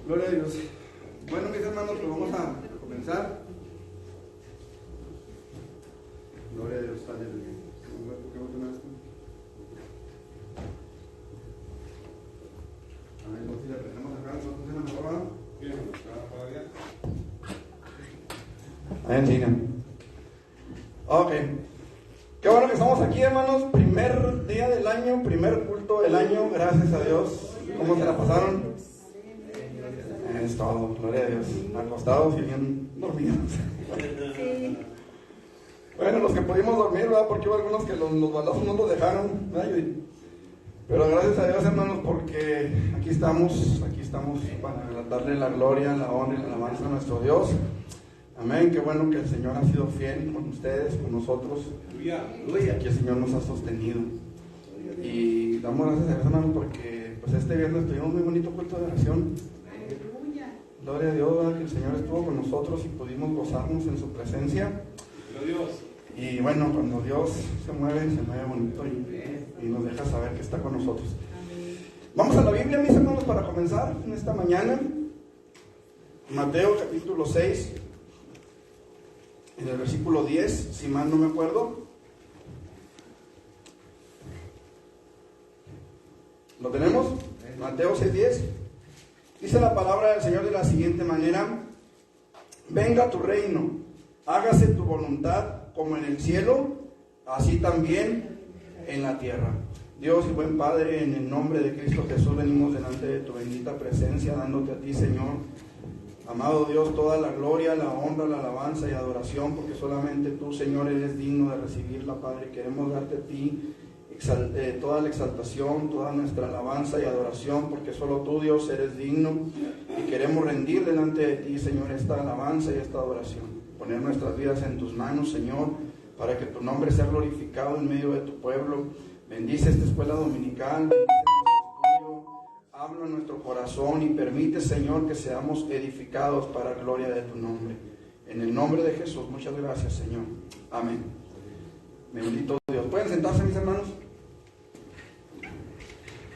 Gloria a Dios. Bueno, mis hermanos, pues vamos a comenzar. Gloria a Dios, aleluya. A ver, si le prendemos acá, nosotros en la mejor, ¿no? Ahí en cine. Ok. Qué bueno que estamos aquí, hermanos. Primer día del año, primer culto del año. Gracias a Dios. ¿Cómo se la pasaron? Es todo, gloria a Dios. Acostados y bien dormidos. Sí. Bueno, los que pudimos dormir, ¿verdad? Porque hubo algunos que los balazos no los dejaron, ¿verdad? Pero gracias a Dios, hermanos, porque aquí estamos para darle la gloria, la honra y la alabanza a nuestro Dios. Amén. Qué bueno que el Señor ha sido fiel con ustedes, con nosotros. Y aquí el Señor nos ha sostenido. Y damos gracias a Dios, hermanos, porque pues este viernes tuvimos un muy bonito culto de oración. Gloria a Dios, ¿verdad? Que el Señor estuvo con nosotros y pudimos gozarnos en su presencia. Y bueno, cuando Dios se mueve bonito y nos deja saber que está con nosotros. Vamos a la Biblia, mis hermanos, para comenzar en esta mañana. Mateo capítulo 6, en el versículo 10, si mal no me acuerdo. ¿Lo tenemos? Mateo 6:10. Dice la palabra del Señor de la siguiente manera: venga tu reino, hágase tu voluntad como en el cielo, así también en la tierra. Dios y buen Padre, en el nombre de Cristo Jesús venimos delante de tu bendita presencia, dándote a ti, Señor, amado Dios, toda la gloria, la honra, la alabanza y adoración, porque solamente tú, Señor, eres digno de recibirla, Padre. Queremos darte a ti toda la exaltación, toda nuestra alabanza y adoración, porque solo tú, Dios, eres digno, y queremos rendir delante de ti, Señor, esta alabanza y esta adoración. Poner nuestras vidas en tus manos, Señor, para que tu nombre sea glorificado en medio de tu pueblo. Bendice esta escuela dominical, bendice nuestro estudio, habla en nuestro corazón y permite, Señor, que seamos edificados para la gloria de tu nombre. En el nombre de Jesús, muchas gracias, Señor. Amén. Bendito Dios. ¿Pueden sentarse, mis hermanos?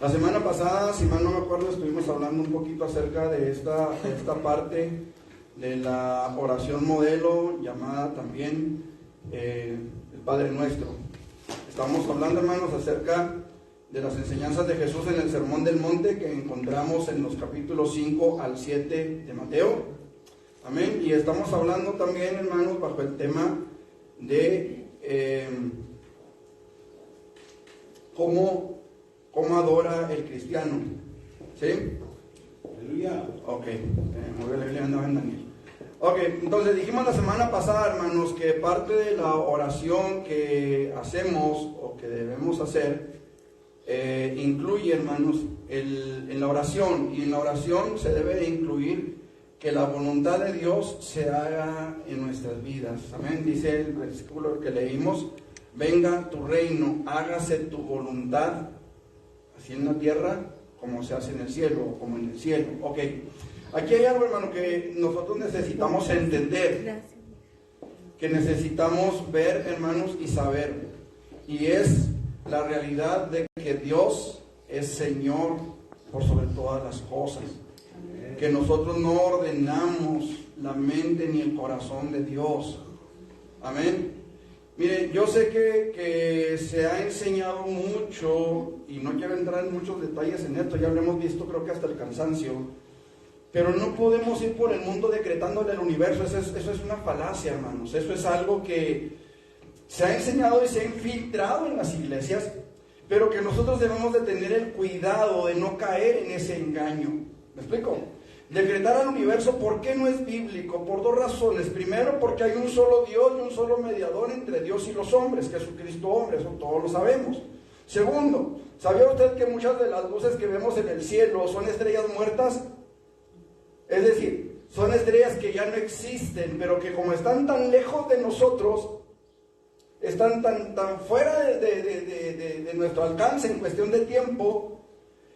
La semana pasada, si mal no me acuerdo, estuvimos hablando un poquito acerca de esta parte de la oración modelo, llamada también el Padre Nuestro. Estamos hablando, hermanos, acerca de las enseñanzas de Jesús en el Sermón del Monte, que encontramos en los capítulos 5 al 7 de Mateo. Amén. Y estamos hablando también, hermanos, bajo el tema de cómo adora el cristiano. ¿Sí? Aleluya. Ok. Muy bien, la Biblia andaba en Daniel. Ok, entonces dijimos la semana pasada, hermanos, que parte de la oración que hacemos o que debemos hacer incluye, hermanos, en la oración. Y en la oración se debe de incluir que la voluntad de Dios se haga en nuestras vidas. Amén. Dice el versículo que leímos: venga tu reino, hágase tu voluntad, así en la tierra como se hace en el cielo, o como en el cielo. Ok. Aquí hay algo, hermano, que nosotros necesitamos entender, que necesitamos ver, hermanos, y saber, y es la realidad de que Dios es Señor por sobre todas las cosas, que nosotros no ordenamos la mente ni el corazón de Dios. Amén. Mire, yo sé que se ha enseñado mucho, y no quiero entrar en muchos detalles en esto, ya lo hemos visto creo que hasta el cansancio, pero no podemos ir por el mundo decretándole al universo. Eso es una falacia, hermanos. Eso es algo que se ha enseñado y se ha infiltrado en las iglesias, pero que nosotros debemos de tener el cuidado de no caer en ese engaño. ¿Me explico? Decretar al universo, ¿por qué no es bíblico? Por dos razones. Primero, porque hay un solo Dios y un solo mediador entre Dios y los hombres, Jesucristo hombre, eso todos lo sabemos. Segundo, ¿sabía usted que muchas de las luces que vemos en el cielo son estrellas muertas? Es decir, son estrellas que ya no existen, pero que como están tan lejos de nosotros, están tan fuera de nuestro alcance en cuestión de tiempo,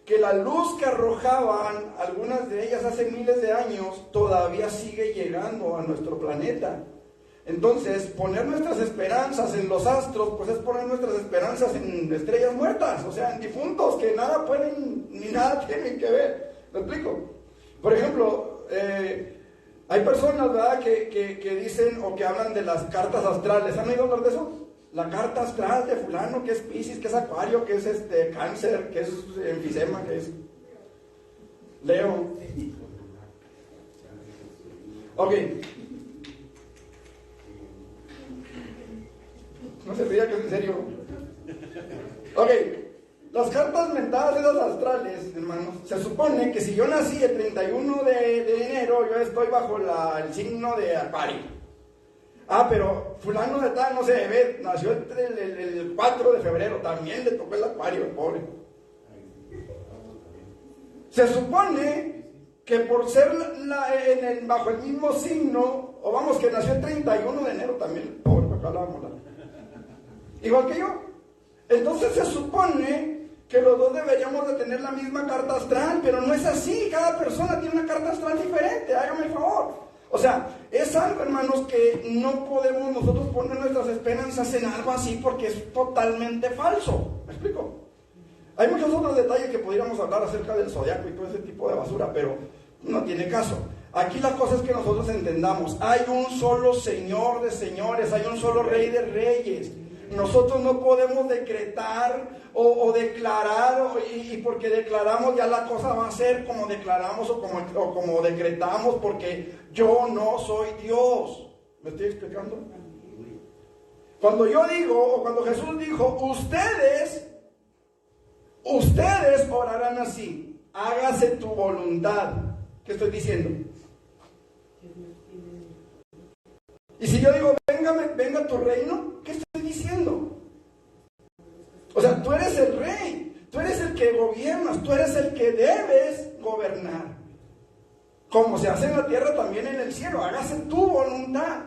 que la luz que arrojaban algunas de ellas hace miles de años todavía sigue llegando a nuestro planeta. Entonces, poner nuestras esperanzas en los astros, pues es poner nuestras esperanzas en estrellas muertas, o sea, en difuntos que nada pueden ni nada tienen que ver. ¿Me explico? Por ejemplo, hay personas, ¿verdad?, que dicen o que hablan de las cartas astrales. ¿Han oído hablar de eso? La carta astral de fulano, que es Piscis, que es Acuario, que es Cáncer, que es Enfisema, que es Leo. Ok. No se ría, que es en serio. Ok. Las cartas mentadas esas astrales, hermanos, se supone que si yo nací el 31 de enero, yo estoy bajo el signo de Acuario. Pero fulano de tal, no sé, nació el 4 de febrero, también le tocó el Acuario, el pobre. Se supone que por ser bajo el mismo signo, o vamos, que nació el 31 de enero también, pobre, porque hablábamos igual que yo. Entonces se supone que los dos deberíamos de tener la misma carta astral, pero no es así. Cada persona tiene una carta astral diferente, hágame el favor. O sea, es algo, hermanos, que no podemos nosotros poner nuestras esperanzas en algo así porque es totalmente falso. ¿Me explico? Hay muchos otros detalles que podríamos hablar acerca del zodiaco y todo ese tipo de basura, pero no tiene caso. Aquí la cosa es que nosotros entendamos, hay un solo Señor de señores, hay un solo Rey de reyes. Nosotros no podemos decretar o declarar, y porque declaramos ya la cosa va a ser como declaramos o como decretamos, porque yo no soy Dios. ¿Me estoy explicando? Cuando yo digo, o cuando Jesús dijo, ustedes orarán así, hágase tu voluntad. ¿Qué estoy diciendo? Y si yo digo, venga tu reino, ¿qué estoy diciendo? O sea, tú eres el rey, tú eres el que gobiernas, tú eres el que debes gobernar. Como se hace en la tierra, también en el cielo, hágase tu voluntad.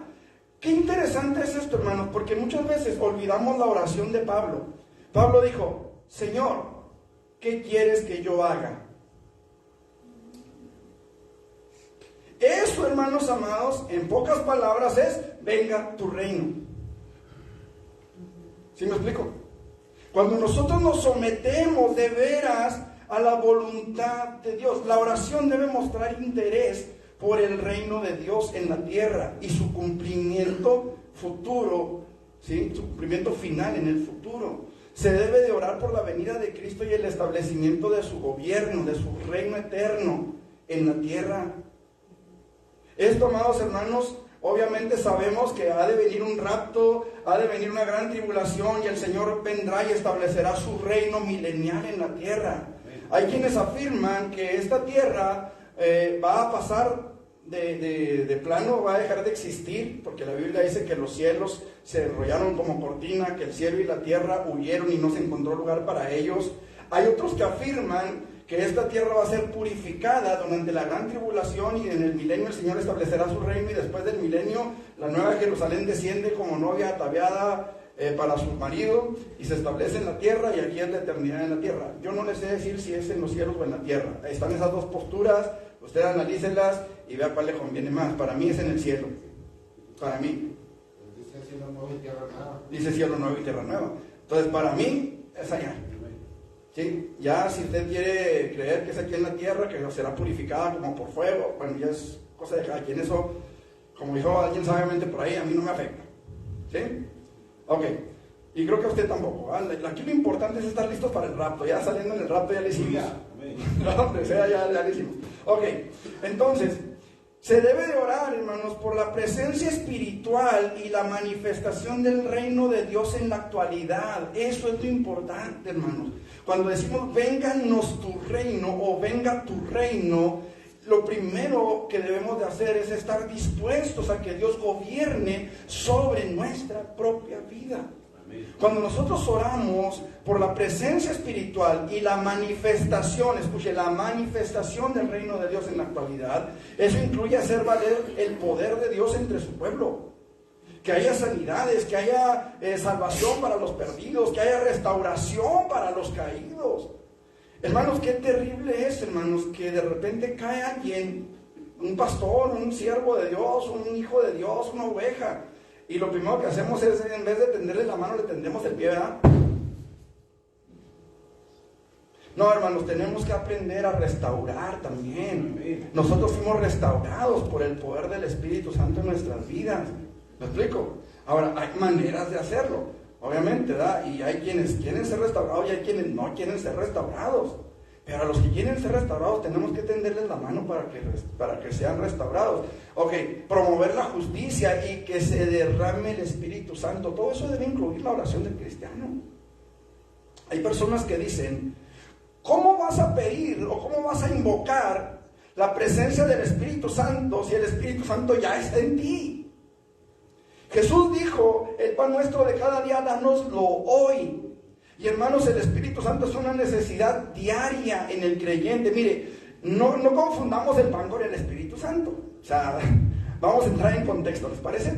Qué interesante es esto, hermanos, porque muchas veces olvidamos la oración de Pablo. Pablo dijo, Señor, ¿qué quieres que yo haga? Eso, hermanos amados, en pocas palabras es, venga tu reino. ¿Sí me explico? Cuando nosotros nos sometemos de veras a la voluntad de Dios, la oración debe mostrar interés por el reino de Dios en la tierra y su cumplimiento futuro, ¿sí? Su cumplimiento final en el futuro. Se debe de orar por la venida de Cristo y el establecimiento de su gobierno, de su reino eterno en la tierra. Esto, amados hermanos, obviamente sabemos que ha de venir un rapto, ha de venir una gran tribulación y el Señor vendrá y establecerá su reino milenial en la tierra. Hay quienes afirman que esta tierra va a pasar de plano, va a dejar de existir, porque la Biblia dice que los cielos se enrollaron como cortina, que el cielo y la tierra huyeron y no se encontró lugar para ellos. Hay otros que afirman que esta tierra va a ser purificada durante la gran tribulación y en el milenio el Señor establecerá su reino y después del milenio la nueva Jerusalén desciende como novia ataviada para su marido y se establece en la tierra y aquí es la eternidad en la tierra. Yo no les sé decir si es en los cielos o en la tierra. Están esas dos posturas, usted analícelas y vea cuál le conviene más. Para mí es en el cielo, para mí. Dice cielo nuevo y tierra nueva. Dice cielo nuevo y tierra nueva. Entonces para mí es allá. ¿Sí? Ya si usted quiere creer que es aquí en la tierra, que será purificada como por fuego, bueno, ya es cosa de cada quien. Eso, como dijo alguien sabiamente por ahí, a mí no me afecta. ¿Sí? Ok. Y creo que a usted tampoco. Aquí lo importante es estar listos para el rapto. Ya saliendo en el rapto ya le hicimos. No, hombre, ya le hicimos. Ok. Entonces, se debe de orar, hermanos, por la presencia espiritual y la manifestación del reino de Dios en la actualidad. Eso es lo importante, hermanos. Cuando decimos, vénganos tu reino o venga tu reino, lo primero que debemos de hacer es estar dispuestos a que Dios gobierne sobre nuestra propia vida. Cuando nosotros oramos por la presencia espiritual y la manifestación, escuche, la manifestación del reino de Dios en la actualidad, eso incluye hacer valer el poder de Dios entre su pueblo. Que haya sanidades, que haya salvación para los perdidos, que haya restauración para los caídos. Hermanos, qué terrible es, hermanos, que de repente cae alguien, un pastor, un siervo de Dios, un hijo de Dios, una oveja, y lo primero que hacemos es, en vez de tenderle la mano, le tendemos el pie, ¿verdad? No, hermanos, tenemos que aprender a restaurar también. Nosotros fuimos restaurados por el poder del Espíritu Santo en nuestras vidas. ¿Me explico? Ahora, hay maneras de hacerlo, obviamente, ¿verdad? Y hay quienes quieren ser restaurados y hay quienes no quieren ser restaurados. Pero a los que quieren ser restaurados tenemos que tenderles la mano para que sean restaurados. Ok, promover la justicia y que se derrame el Espíritu Santo. Todo eso debe incluir la oración del cristiano. Hay personas que dicen, ¿cómo vas a pedir o cómo vas a invocar la presencia del Espíritu Santo si el Espíritu Santo ya está en ti? Jesús dijo, el pan nuestro de cada día, dánoslo hoy. Y hermanos, el Espíritu Santo es una necesidad diaria en el creyente. Mire, no confundamos el pan con el Espíritu Santo. O sea, vamos a entrar en contexto, ¿les parece?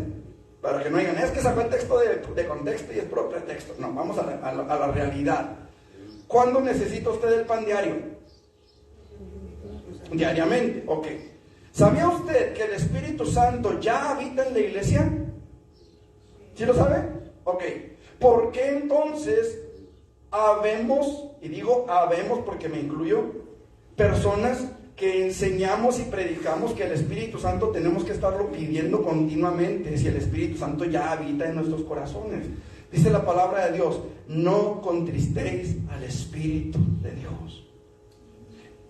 Para que no digan, es que sacó el texto de contexto y es por pretexto. No, vamos a la realidad. ¿Cuándo necesita usted el pan diario? Diariamente, ok. ¿Sabía usted que el Espíritu Santo ya habita en la iglesia? ¿Sí lo sabe? Ok. ¿Por qué entonces habemos, y digo habemos porque me incluyo, personas que enseñamos y predicamos que el Espíritu Santo tenemos que estarlo pidiendo continuamente si el Espíritu Santo ya habita en nuestros corazones? Dice la palabra de Dios, no contristéis al Espíritu de Dios.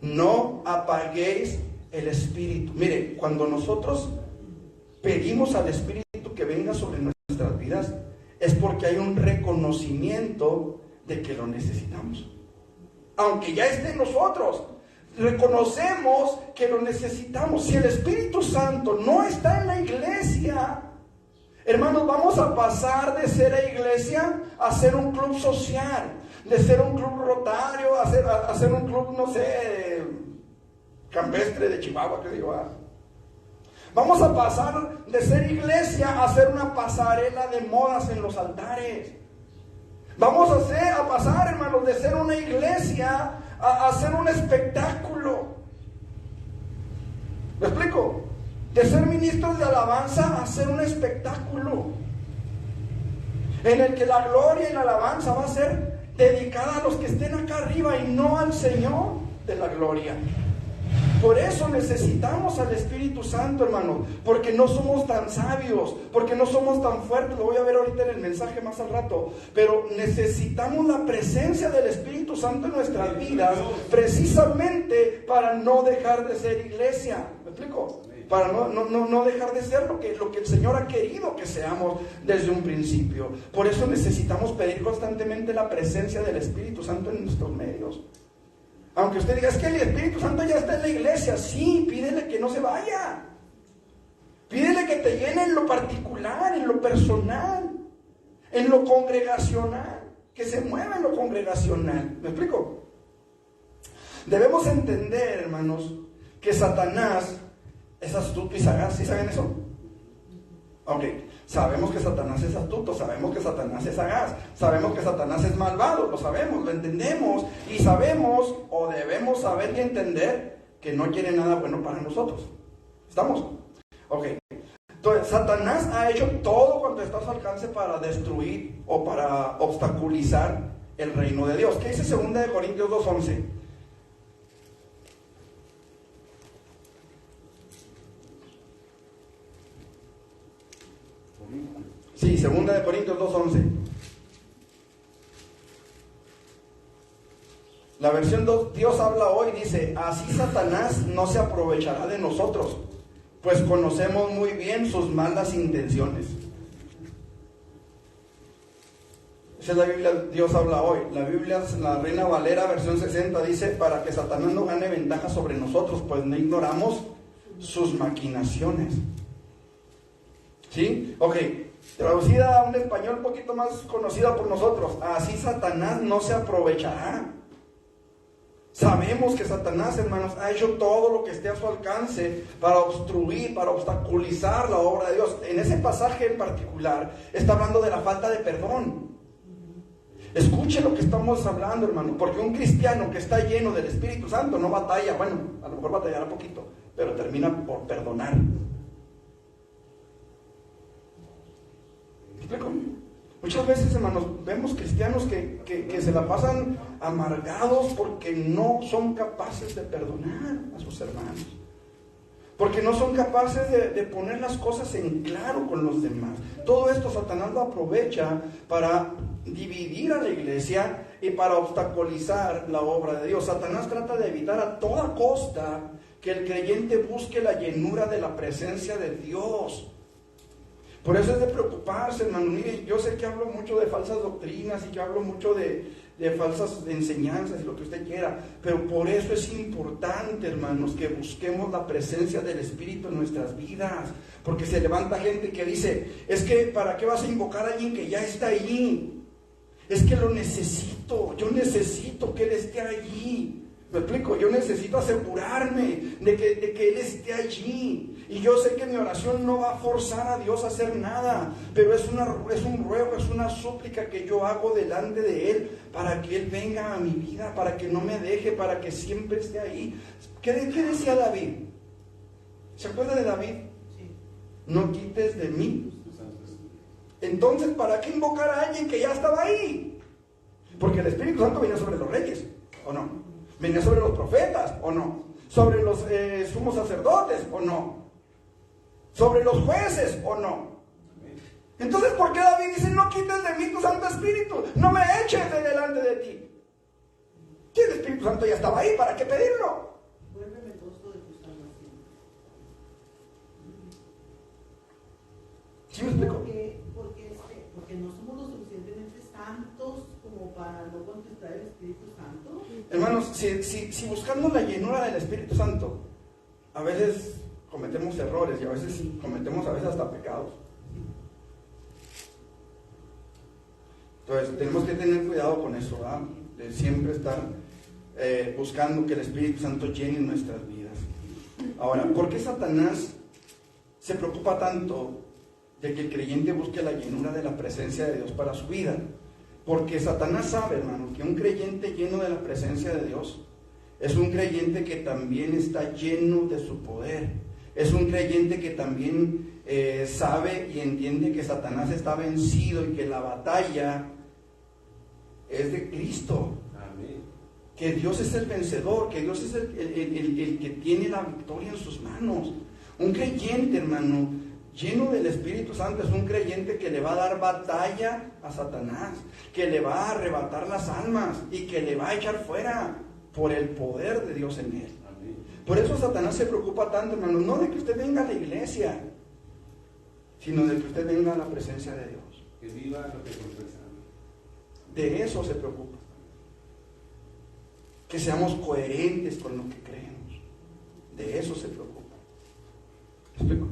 No apaguéis el Espíritu. Mire, cuando nosotros pedimos al Espíritu que venga sobre nuestras vidas, es porque hay un reconocimiento de que lo necesitamos. Aunque ya esté en nosotros, reconocemos que lo necesitamos. Si el Espíritu Santo no está en la iglesia, hermanos, vamos a pasar de ser iglesia a ser un club social, de ser un club rotario, a ser un club, no sé, campestre de Chihuahua, que digo. Vamos a pasar de ser iglesia a ser una pasarela de modas en los altares. Vamos a pasar, hermanos, de ser una iglesia a ser un espectáculo. ¿Me explico? De ser ministros de alabanza a ser un espectáculo, en el que la gloria y la alabanza va a ser dedicada a los que estén acá arriba y no al Señor de la gloria. Por eso necesitamos al Espíritu Santo, hermano, porque no somos tan sabios, porque no somos tan fuertes. Lo voy a ver ahorita en el mensaje más al rato, pero necesitamos la presencia del Espíritu Santo en nuestras vidas, precisamente para no dejar de ser iglesia. ¿Me explico? Para no dejar de ser lo que el Señor ha querido que seamos desde un principio. Por eso necesitamos pedir constantemente la presencia del Espíritu Santo en nuestros medios. Aunque usted diga, es que el Espíritu Santo ya está en la iglesia, sí, pídele que no se vaya. Pídele que te llene en lo particular, en lo personal, en lo congregacional, que se mueva en lo congregacional. ¿Me explico? Debemos entender, hermanos, que Satanás es astuto y sagaz. ¿Sí saben eso? Ok, sabemos que Satanás es astuto, sabemos que Satanás es sagaz, sabemos que Satanás es malvado, lo sabemos, lo entendemos y sabemos o debemos saber y entender que no quiere nada bueno para nosotros. ¿Estamos? Ok, entonces Satanás ha hecho todo cuanto está a su alcance para destruir o para obstaculizar el reino de Dios. ¿Qué dice 2 Corintios 2:11? Sí, 2 Corintios 2:11. La versión Dios habla hoy dice, así Satanás no se aprovechará de nosotros, pues conocemos muy bien sus malas intenciones. Esa es la Biblia, Dios habla hoy. La Biblia, la Reina Valera, versión 60, dice, para que Satanás no gane ventaja sobre nosotros, pues no ignoramos sus maquinaciones. ¿Sí? Ok. Traducida a un español un poquito más conocido por nosotros, así Satanás no se aprovechará. Sabemos que Satanás, hermanos, ha hecho todo lo que esté a su alcance para obstruir, para obstaculizar la obra de Dios. En ese pasaje en particular está hablando de la falta de perdón. Escuche lo que estamos hablando, hermano, porque un cristiano que está lleno del Espíritu Santo no batalla, bueno, a lo mejor batallará poquito, pero termina por perdonar. ¿Me explico? Muchas veces, hermanos, vemos cristianos que se la pasan amargados porque no son capaces de perdonar a sus hermanos. Porque no son capaces de poner las cosas en claro con los demás. Todo esto Satanás lo aprovecha para dividir a la iglesia y para obstaculizar la obra de Dios. Satanás trata de evitar a toda costa que el creyente busque la llenura de la presencia de Dios. Por eso es de preocuparse, hermano. Mire, yo sé que hablo mucho de falsas doctrinas y que hablo mucho de falsas enseñanzas y lo que usted quiera, pero por eso es importante, hermanos, que busquemos la presencia del Espíritu en nuestras vidas, porque se levanta gente que dice, es que ¿para qué vas a invocar a alguien que ya está allí? Es que lo necesito, yo necesito que Él esté allí. ¿Me explico? Yo necesito asegurarme de que Él esté allí. Y yo sé que mi oración no va a forzar a Dios a hacer nada, pero es un ruego, es una súplica que yo hago delante de Él para que Él venga a mi vida, para que no me deje, para que siempre esté ahí. ¿Qué decía David? ¿Se acuerda de David? Sí. No quites de mí. Entonces, ¿para qué invocar a alguien que ya estaba ahí? Porque el Espíritu Santo venía sobre los reyes, ¿o no? Venía sobre los profetas, ¿o no? Sobre los sumos sacerdotes, ¿o no? Sobre los jueces, ¿o no? Entonces, ¿por qué David dice, no quites de mí tu Santo Espíritu? No me eches de delante de ti. Si el Espíritu Santo ya estaba ahí, ¿para qué pedirlo? Vuélveme gozo de tu salvación. ¿Sí me explico? Porque no somos lo suficientemente santos como para no contestar el Espíritu Santo. Hermanos, si buscando la llenura del Espíritu Santo, a veces cometemos errores y a veces cometemos hasta pecados. Entonces tenemos que tener cuidado con eso, ¿verdad? De siempre estar buscando que el Espíritu Santo llene nuestras vidas. Ahora, ¿por qué Satanás se preocupa tanto de que el creyente busque la llenura de la presencia de Dios para su vida? Porque Satanás sabe, hermano, que un creyente lleno de la presencia de Dios es un creyente que también está lleno de su poder. Es un creyente que también sabe y entiende que Satanás está vencido y que la batalla es de Cristo. Amén. Que Dios es el vencedor, que Dios es el que tiene la victoria en sus manos. Un creyente, hermano, lleno del Espíritu Santo es un creyente que le va a dar batalla a Satanás, que le va a arrebatar las almas y que le va a echar fuera por el poder de Dios en él. Por eso Satanás se preocupa tanto, hermano, no de que usted venga a la iglesia, sino de que usted venga a la presencia de Dios. Que viva lo que confesamos. De eso se preocupa. Que seamos coherentes con lo que creemos. De eso se preocupa. ¿Me explico?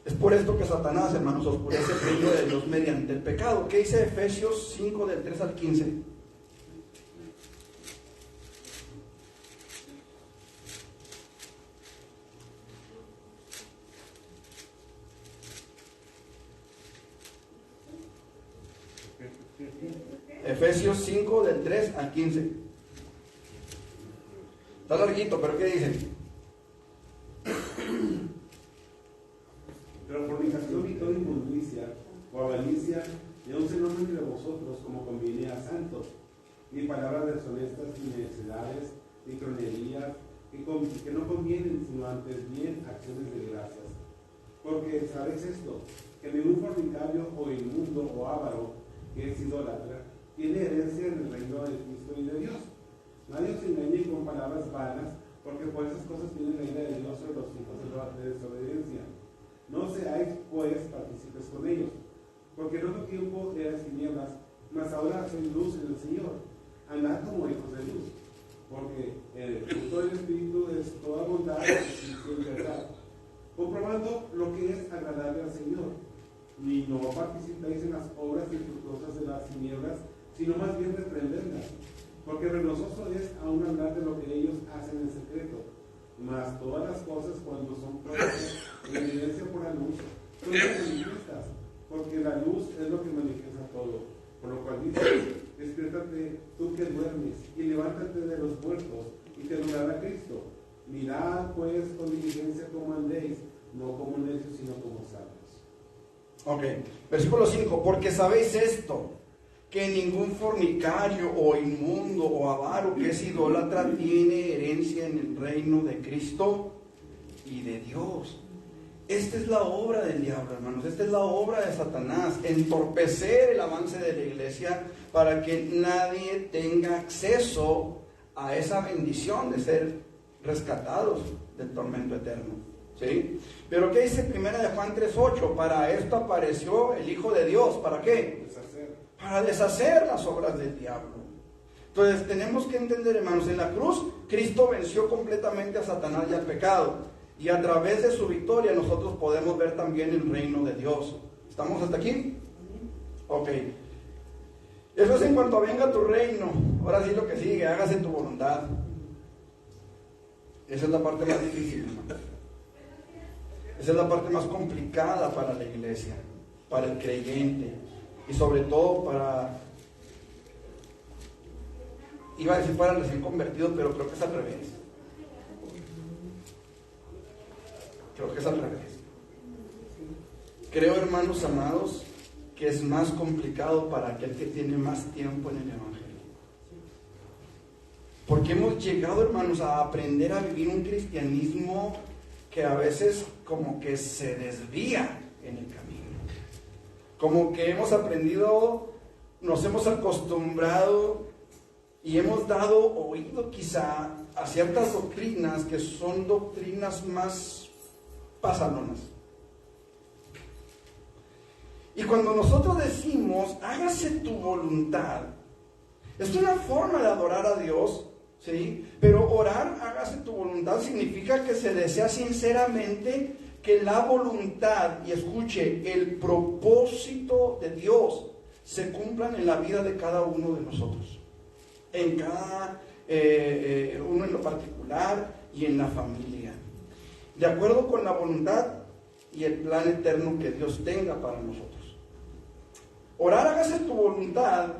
Es por esto que Satanás, hermanos, oscurece el reino de Dios mediante el pecado. ¿Qué dice Efesios 5 del 3 al 15? Efesios 5 del 3 al 15. Está larguito, pero ¿qué dice? Pero fornicación y toda inmundicia o avaricia no se nombren entre vosotros como conviene a santos, ni palabras deshonestas, ni necedades, ni tronerías, que no convienen, sino antes bien acciones de gracias. Porque sabéis esto, que ningún fornicario o inmundo o avaro, que es idólatra, tiene herencia en el reino de Cristo y de Dios. Nadie os engañe con palabras vanas, porque por esas cosas viene la ira de Dios sobre los hijos de desobediencia. No seáis, pues, partícipes con ellos, porque en otro tiempo eras tinieblas, mas ahora hacéis luz en el Señor. Andad como hijos de luz, porque el fruto del Espíritu es toda bondad y verdad, comprobando lo que es agradable al Señor. Ni no participéis en las obras infructuosas de las tinieblas, sino más bien reprenderlas, porque vergonzoso es aún hablar de lo que ellos hacen en secreto. Mas todas las cosas, cuando son puestas en evidencia por la luz, son manifiestas, porque la luz es lo que manifiesta todo. Por lo cual dice, despiértate tú que duermes, y levántate de los muertos, y te alumbrará Cristo. Mirad pues con diligencia cómo andéis, no como necios, sino como sabios. Ok, versículo 5, porque sabéis esto, que ningún fornicario o inmundo o avaro que es idólatra tiene herencia en el reino de Cristo y de Dios. Esta es la obra del diablo, hermanos, esta es la obra de Satanás, entorpecer el avance de la iglesia para que nadie tenga acceso a esa bendición de ser rescatados del tormento eterno. ¿Sí? Pero ¿qué dice 1 de Juan 3:8? Para esto apareció el Hijo de Dios, ¿para qué? Para deshacer las obras del diablo. Entonces tenemos que entender, hermanos, en la cruz Cristo venció completamente a Satanás y al pecado. Y a través de su victoria nosotros podemos ver también el reino de Dios. ¿Estamos hasta aquí? Ok. Eso es en cuanto venga tu reino. Ahora sí lo que sigue, hágase tu voluntad. Esa es la parte más difícil, hermano. Esa es la parte más complicada para la iglesia, para el creyente y sobre todo iba a decir para el recién convertido, pero creo que es al revés. Creo, hermanos amados, que es más complicado para aquel que tiene más tiempo en el Evangelio. Porque hemos llegado, hermanos, a aprender a vivir un cristianismo que a veces como que se desvía en el camino. Como que hemos aprendido, nos hemos acostumbrado y hemos dado oído quizá a ciertas doctrinas que son doctrinas más pasalonas. Y cuando nosotros decimos, hágase tu voluntad, es una forma de adorar a Dios, ¿sí? Pero orar, hágase tu voluntad, significa que se desea sinceramente que la voluntad, y escuche, el propósito de Dios se cumplan en la vida de cada uno de nosotros, en cada uno en lo particular y en la familia, de acuerdo con la voluntad y el plan eterno que Dios tenga para nosotros. Orar, hágase tu voluntad,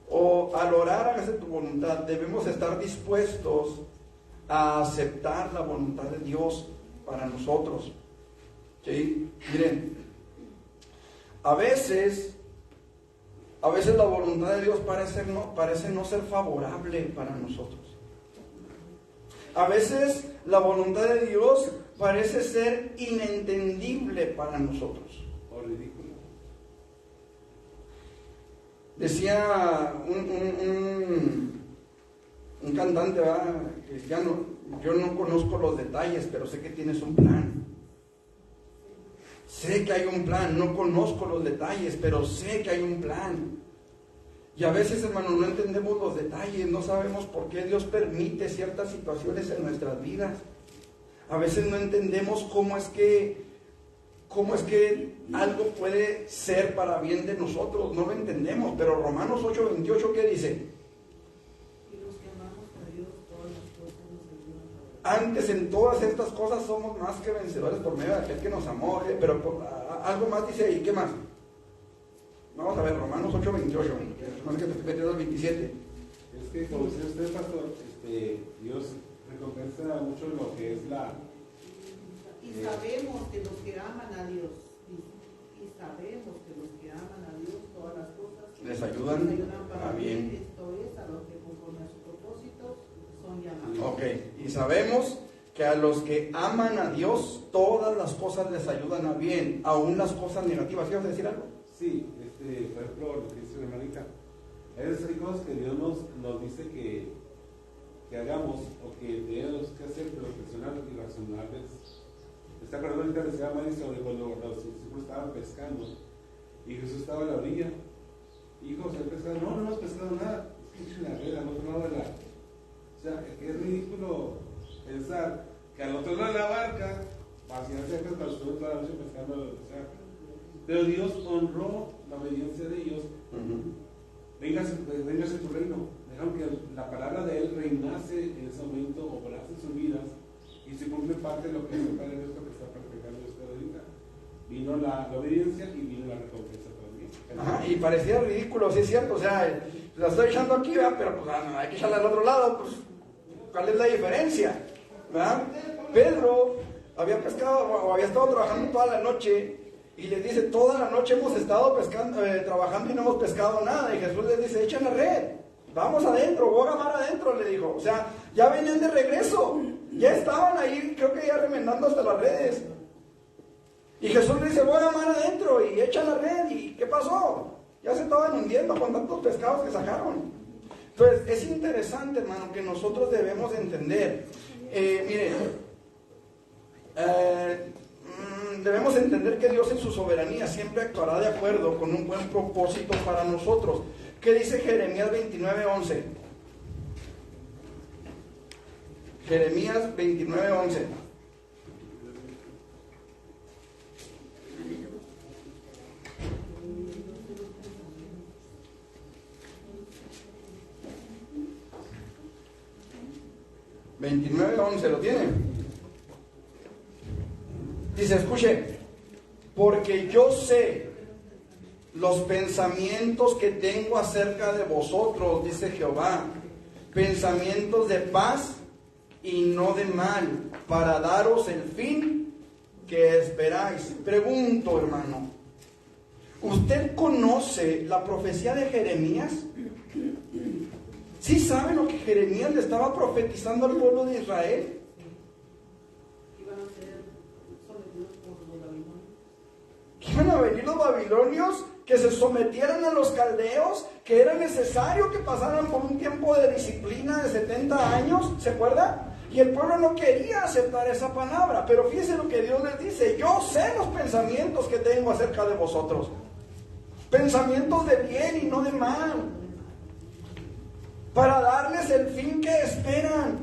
o al orar, hágase tu voluntad, debemos estar dispuestos a aceptar la voluntad de Dios para nosotros. ¿Sí? Miren, a veces la voluntad de Dios parece no ser favorable para nosotros. A veces la voluntad de Dios parece ser inentendible para nosotros. O ridículo. Decía un cantante, ¿verdad? Que yo no conozco los detalles, pero sé que tienes un plan. Sé que hay un plan, no conozco los detalles, pero sé que hay un plan. Y a veces, hermanos, no entendemos los detalles, no sabemos por qué Dios permite ciertas situaciones en nuestras vidas. A veces no entendemos cómo es que algo puede ser para bien de nosotros, no lo entendemos. Pero Romanos 8:28, ¿qué dice? Antes en todas estas cosas somos más que vencedores por medio de aquel que nos amó. Pero algo más dice ahí, ¿qué más? Vamos a ver, Romanos 8:28, más que te metido al 27. Es que, como dice usted, pastor, Dios recompensa mucho lo que es la... Y sabemos que los que aman a Dios, todas las cosas les ayudan para a bien. Esto es, a los que conforme a su propósito son llamados. Ok, y sabemos que a los que aman a Dios, todas las cosas les ayudan a bien, aún las cosas negativas. ¿Quieres decir algo? Sí, por ejemplo, lo que dice la hermanita, hay cosas que Dios nos dice que hagamos o que tenemos que hacer, pero que son irrazonables. ¿Está acordando ahorita que decía Mari sobre cuando los discípulos estaban pescando y Jesús estaba a la orilla? Hijos, ¿han pescado? No hemos pescado nada. Es que en la vela, al otro lado de la... O sea, que es ridículo pensar que al otro lado de la barca, vaciarse de pesca, estuvo toda la noche pescando, o sea, pero Dios honró la obediencia de ellos. Véngase tu reino. Dejaron que la palabra de Él reinase en ese momento, obrase en sus vidas, y se cumple parte de lo que es el Padre nuestro que está practicando usted ahorita. Vino la obediencia y vino la recompensa también. Ajá, y parecía ridículo, sí es cierto, o sea, la estoy echando aquí, ¿verdad? Pero pues hay que echarla al otro lado, pues, ¿cuál es la diferencia? ¿Verdad? Pedro había pescado o había estado trabajando toda la noche Y les dice, toda la noche hemos estado pescando, trabajando y no hemos pescado nada. Y Jesús les dice, echen la red, vamos adentro, boga mar adentro, le dijo. O sea, ya venían de regreso, ya estaban ahí, creo que ya remendando hasta las redes. Y Jesús le dice, boga mar adentro y echan la red. ¿Y qué pasó? Ya se estaban hundiendo con tantos pescados que sacaron. Entonces, es interesante, hermano, que nosotros debemos entender. Debemos entender que Dios en su soberanía siempre actuará de acuerdo con un buen propósito para nosotros. ¿Qué dice Jeremías 29:11? Jeremías 29:11. ¿29:11 lo tiene? Dice, escuche, porque yo sé los pensamientos que tengo acerca de vosotros, dice Jehová, pensamientos de paz y no de mal, para daros el fin que esperáis. Pregunto, hermano, ¿usted conoce la profecía de Jeremías? ¿Sí sabe lo que Jeremías le estaba profetizando al pueblo de Israel? Iban a venir los babilonios, que se sometieran a los caldeos, que era necesario que pasaran por un tiempo de disciplina de 70 años, ¿se acuerda? Y el pueblo no quería aceptar esa palabra, pero fíjense lo que Dios les dice, yo sé los pensamientos que tengo acerca de vosotros, pensamientos de bien y no de mal, para darles el fin que esperan.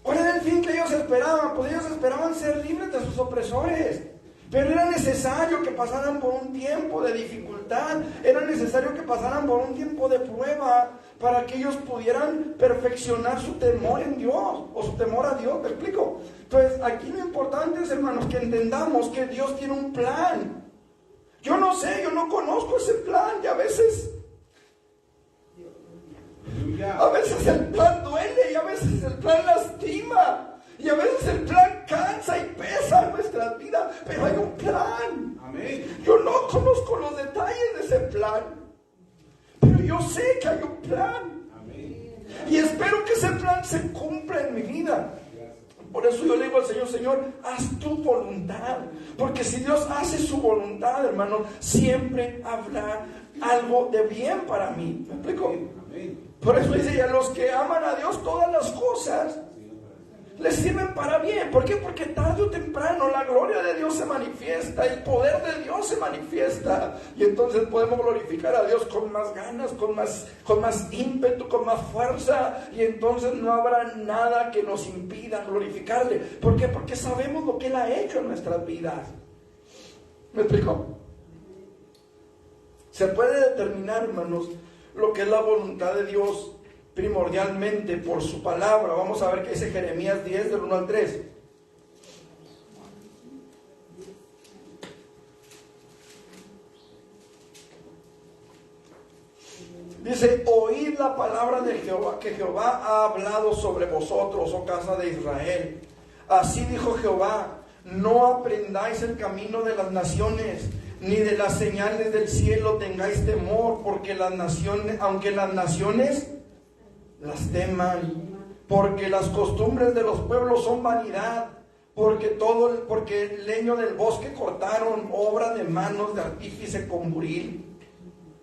¿Cuál era el fin que ellos esperaban? Pues ellos esperaban ser libres de sus opresores. Pero era necesario que pasaran por un tiempo de dificultad, era necesario que pasaran por un tiempo de prueba para que ellos pudieran perfeccionar su temor en Dios, o su temor a Dios, ¿me explico? Entonces, aquí lo importante es, hermanos, que entendamos que Dios tiene un plan. Yo no sé, yo no conozco ese plan, y a veces el plan duele, y a veces el plan lastima. Y a veces el plan cansa y pesa en nuestras vidas, pero hay un plan. Amén. Yo no conozco los detalles de ese plan, pero yo sé que hay un plan. Amén. Y espero que ese plan se cumpla en mi vida. Por eso yo le digo al Señor, Señor, haz tu voluntad. Porque si Dios hace su voluntad, hermano, siempre habrá algo de bien para mí. ¿Me explico? Amén. Por eso dice, y a los que aman a Dios, todas las cosas les sirven para bien. ¿Por qué? Porque tarde o temprano la gloria de Dios se manifiesta, el poder de Dios se manifiesta, y entonces podemos glorificar a Dios con más ganas, con más ímpetu, con más fuerza, y entonces no habrá nada que nos impida glorificarle. ¿Por qué? Porque sabemos lo que Él ha hecho en nuestras vidas. ¿Me explico? Se puede determinar, hermanos, lo que es la voluntad de Dios primordialmente por su palabra. Vamos a ver qué dice Jeremías 10 del 1 al 3. Dice, oíd la palabra de Jehová, que Jehová ha hablado sobre vosotros, oh casa de Israel. Así dijo Jehová, no aprendáis el camino de las naciones, ni de las señales del cielo tengáis temor, porque las naciones, aunque las naciones las teman, porque las costumbres de los pueblos son vanidad, porque el leño del bosque cortaron, obra de manos de artífice con buril.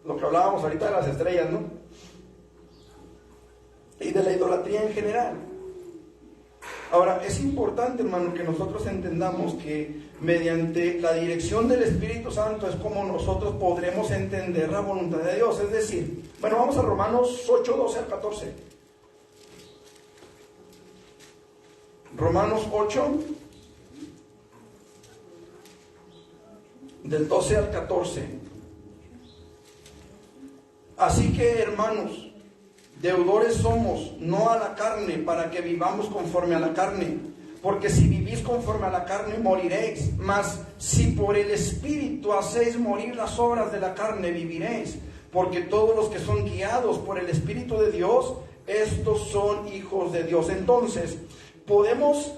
Lo que hablábamos ahorita de las estrellas, ¿no? Y de la idolatría en general. Ahora, es importante, hermano, que nosotros entendamos que mediante la dirección del Espíritu Santo es como nosotros podremos entender la voluntad de Dios. Es decir, bueno, vamos a Romanos 8, 12 al 14. Romanos 8, del 12 al 14. Así que, hermanos, deudores somos, no a la carne, para que vivamos conforme a la carne. Porque si vivís conforme a la carne, moriréis. Mas si por el Espíritu hacéis morir las obras de la carne, viviréis. Porque todos los que son guiados por el Espíritu de Dios, estos son hijos de Dios. Entonces, podemos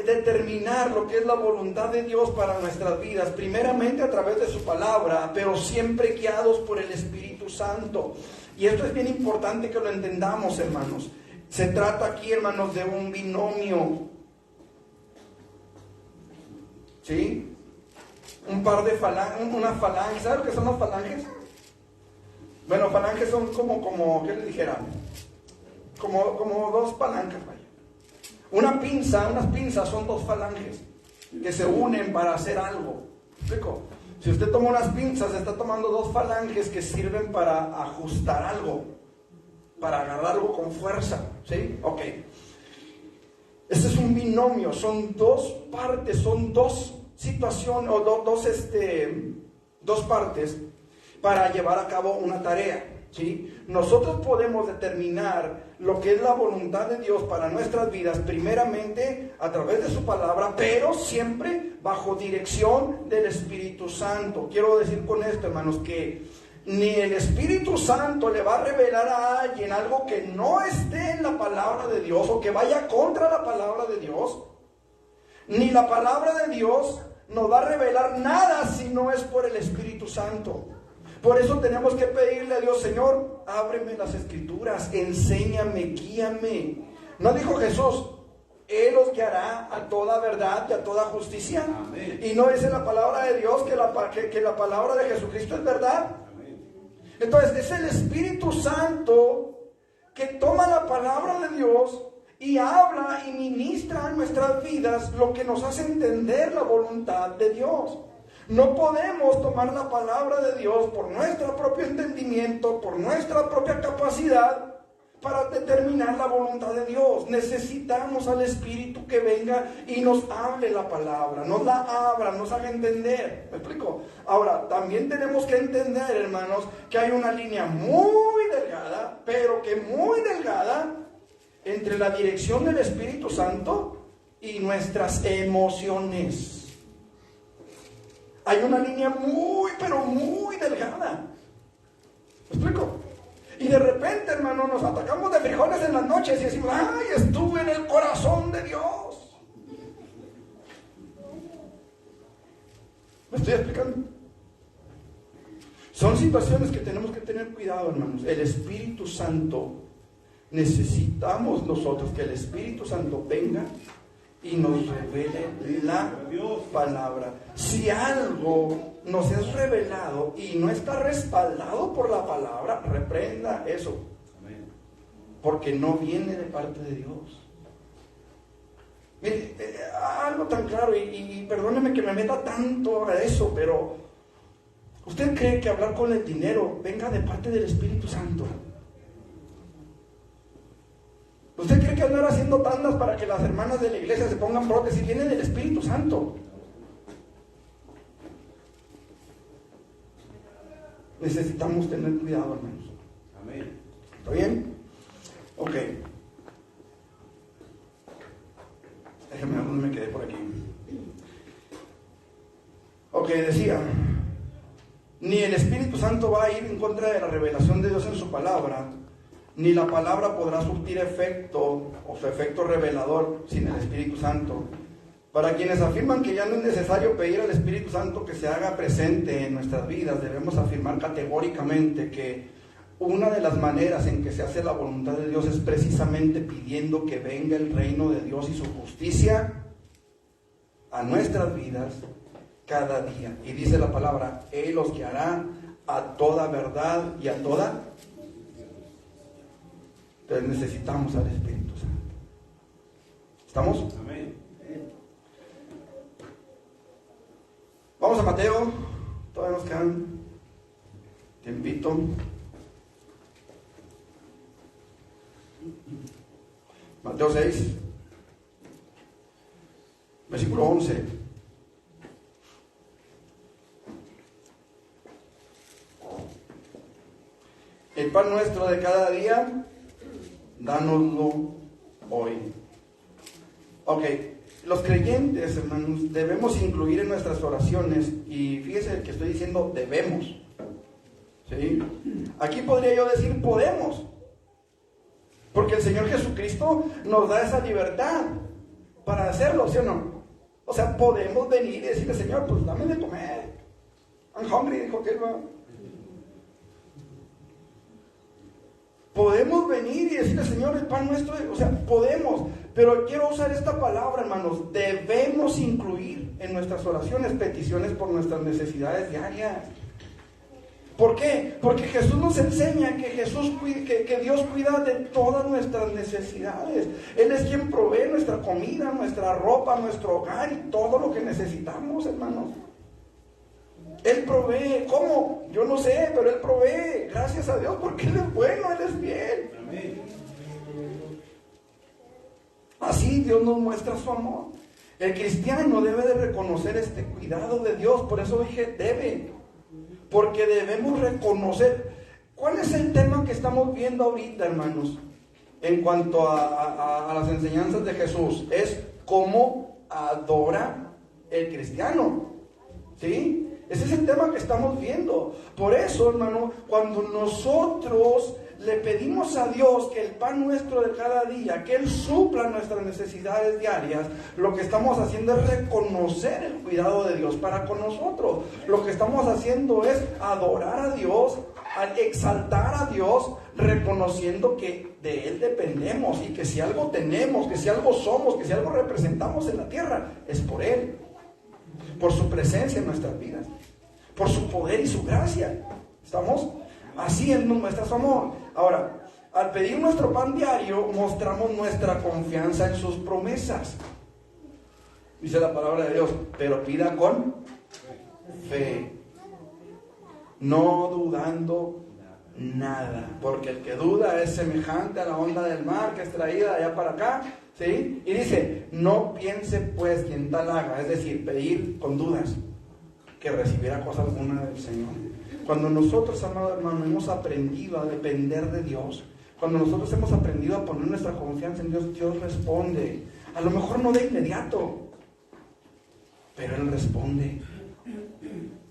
determinar lo que es la voluntad de Dios para nuestras vidas, primeramente a través de su palabra, pero siempre guiados por el Espíritu Santo. Y esto es bien importante que lo entendamos, hermanos. Se trata aquí, hermanos, de un binomio. ¿Sí? Un par de una falange. ¿Sabes lo que son las falanges? Bueno, falanges son como ¿qué le dijera? Como dos palancas, vaya. Unas pinzas son dos falanges que se unen para hacer algo. ¿Me explico? Si usted toma unas pinzas, está tomando dos falanges que sirven para ajustar algo, para agarrar algo con fuerza. ¿Sí? Ok. Este es un binomio, son dos partes, son dos situaciones, o dos partes para llevar a cabo una tarea. ¿Sí? Nosotros podemos determinar lo que es la voluntad de Dios para nuestras vidas, primeramente a través de su palabra, pero siempre bajo dirección del Espíritu Santo. Quiero decir con esto, hermanos, que ni el Espíritu Santo le va a revelar a alguien algo que no esté en la palabra de Dios o que vaya contra la palabra de Dios, ni la palabra de Dios nos va a revelar nada si no es por el Espíritu Santo. Por eso tenemos que pedirle a Dios: Señor, ábreme las Escrituras, enséñame, guíame. ¿No dijo Jesús: Él os guiará a toda verdad y a toda justicia? Amén. Y no dice la palabra de Dios que la palabra de Jesucristo es verdad. Amén. Entonces es el Espíritu Santo que toma la palabra de Dios y habla y ministra en nuestras vidas lo que nos hace entender la voluntad de Dios. No podemos tomar la palabra de Dios por nuestro propio entendimiento, por nuestra propia capacidad, para determinar la voluntad de Dios. Necesitamos al Espíritu que venga y nos hable la palabra, nos la abra, nos haga entender. ¿Me explico? Ahora, también tenemos que entender, hermanos, que hay una línea muy delgada, pero que muy delgada, entre la dirección del Espíritu Santo y nuestras emociones. Hay una línea muy, pero muy delgada. ¿Me explico? Y de repente, hermano, nos atacamos de frijoles en las noches y decimos: ¡ay, estuve en el corazón de Dios! ¿Me estoy explicando? Son situaciones que tenemos que tener cuidado, hermanos. El Espíritu Santo, necesitamos nosotros que el Espíritu Santo venga y nos revele la palabra. Si algo nos es revelado y no está respaldado por la palabra, reprenda eso. Porque no viene de parte de Dios. Mire, algo tan claro, y perdóneme que me meta tanto a eso, pero ¿usted cree que hablar con el dinero venga de parte del Espíritu Santo? ¿Usted cree que andar haciendo tandas para que las hermanas de la iglesia se pongan prótesis viene del Espíritu Santo? Necesitamos tener cuidado, hermanos. Amén. ¿Está bien? Ok. Déjame ver dónde me quedé por aquí. Ok, decía: ni el Espíritu Santo va a ir en contra de la revelación de Dios en su palabra, ni la palabra podrá surtir efecto o su efecto revelador sin el Espíritu Santo. Para quienes afirman que ya no es necesario pedir al Espíritu Santo que se haga presente en nuestras vidas, debemos afirmar categóricamente que una de las maneras en que se hace la voluntad de Dios es precisamente pidiendo que venga el reino de Dios y su justicia a nuestras vidas cada día. Y dice la palabra: Él los guiará a toda verdad y a toda. Entonces necesitamos al Espíritu Santo. ¿Estamos? Amén. Vamos a Mateo. Todavía nos quedan tiempito. Mateo 6, versículo 11. El pan nuestro de cada día, dánoslo hoy. Ok, los creyentes, hermanos, debemos incluir en nuestras oraciones, y fíjese que estoy diciendo debemos, ¿sí? Aquí podría yo decir podemos, porque el Señor Jesucristo nos da esa libertad. para hacerlo, ¿sí o no? O sea, podemos venir y decirle, Señor, pues dame de comer. I'm hungry, dijo que va. Podemos venir y decirle, Señor, el pan nuestro, o sea, podemos, pero quiero usar esta palabra, hermanos, debemos incluir en nuestras oraciones peticiones por nuestras necesidades diarias. ¿Por qué? Porque Jesús nos enseña que Dios cuida de todas nuestras necesidades. Él es quien provee nuestra comida, nuestra ropa, nuestro hogar y todo lo que necesitamos, hermanos. Él provee. ¿Cómo? Yo no sé, pero Él provee. Gracias a Dios, porque Él es bueno, Él es fiel. Amén. Así Dios nos muestra su amor. El cristiano debe de reconocer este cuidado de Dios. Por eso dije debe. Porque debemos reconocer. ¿Cuál es el tema que estamos viendo ahorita, hermanos? En cuanto a las enseñanzas de Jesús. Es cómo adora el cristiano. ¿Sí? Ese es el tema que estamos viendo. Por eso, hermano, cuando nosotros le pedimos a Dios que el pan nuestro de cada día, que Él supla nuestras necesidades diarias, lo que estamos haciendo es reconocer el cuidado de Dios para con nosotros. Lo que estamos haciendo es adorar a Dios, exaltar a Dios, reconociendo que de Él dependemos y que si algo tenemos, que si algo somos, que si algo representamos en la tierra, es por Él. Por su presencia en nuestras vidas, por su poder y su gracia. ¿Estamos? Así Él nos muestra su amor. Ahora, al pedir nuestro pan diario, mostramos nuestra confianza en sus promesas. Dice la palabra de Dios, pero pida con fe, no dudando nada, porque el que duda es semejante a la onda del mar que es traída de allá para acá. ¿Sí? Y dice, no piense pues quien tal haga, es decir, pedir con dudas, que recibirá cosa alguna del Señor. Cuando nosotros, amado hermano, hemos aprendido a depender de Dios, cuando nosotros hemos aprendido a poner nuestra confianza en Dios, Dios responde. A lo mejor no de inmediato, pero Él responde.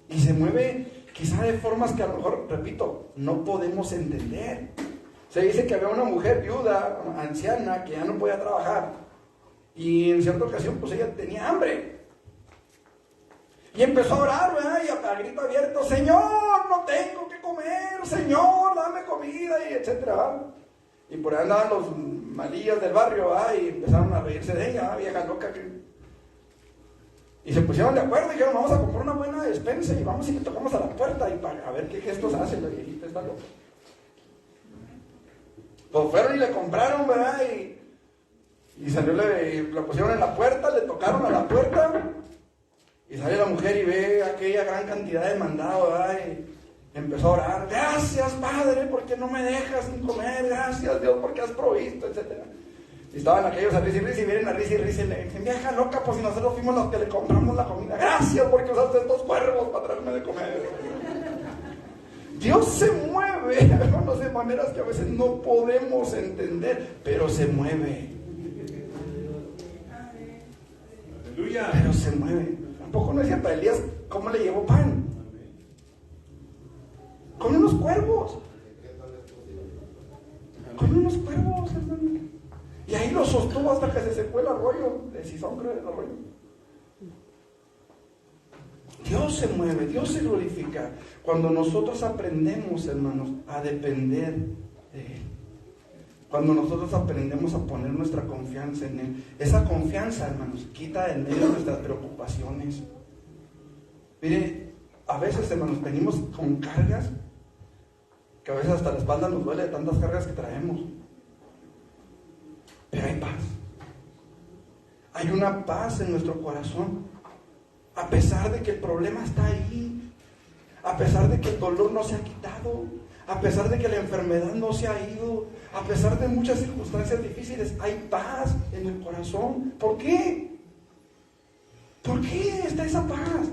Y se mueve quizá de formas que a lo mejor, repito, no podemos entender. Se dice que había una mujer viuda, anciana, que ya no podía trabajar. Y en cierta ocasión, pues ella tenía hambre. Y empezó a orar, ¿verdad? Y a grito abierto, Señor, no tengo que comer, Señor, dame comida, y etcétera. Y por ahí andaban los malillos del barrio, ¿verdad? Y empezaron a reírse de ella, vieja loca. Y se pusieron de acuerdo y dijeron, vamos a comprar una buena despensa y vamos y le tocamos a la puerta y para a ver qué gestos hace la viejita, está loca. Pues fueron y le compraron, ¿verdad? Y salió, la pusieron en la puerta, le tocaron a la puerta. Y sale la mujer y ve aquella gran cantidad de mandado, ¿verdad? Y empezó a orar. Gracias, Padre, porque no me dejas sin comer. Gracias, Dios, porque has provisto, etc. Y estaban aquellos a risa y risa y vienen a risa y risa y le dicen, vieja loca, pues si nosotros fuimos los que le compramos la comida. Gracias, porque usaste estos cuervos para traerme de comer. Dios se mueve, hermanos, de maneras que a veces no podemos entender, pero se mueve. Aleluya. Pero se mueve. Tampoco no decía para Elías cómo le llevó pan. Con unos cuervos. Con unos cuervos, hermano. Y ahí lo sostuvo hasta que se secó el arroyo. De Sison, creo, el arroyo. Dios se mueve, Dios se glorifica cuando nosotros aprendemos, hermanos, a depender de Él. Cuando nosotros aprendemos a poner nuestra confianza en Él. Esa confianza, hermanos, quita de en medio nuestras preocupaciones. Mire, a veces, hermanos, venimos con cargas que a veces hasta la espalda nos duele de tantas cargas que traemos. Pero hay paz. Hay una paz en nuestro corazón. A pesar de que el problema está ahí, a pesar de que el dolor no se ha quitado, a pesar de que la enfermedad no se ha ido, a pesar de muchas circunstancias difíciles, hay paz en el corazón. ¿Por qué? ¿Por qué está esa paz?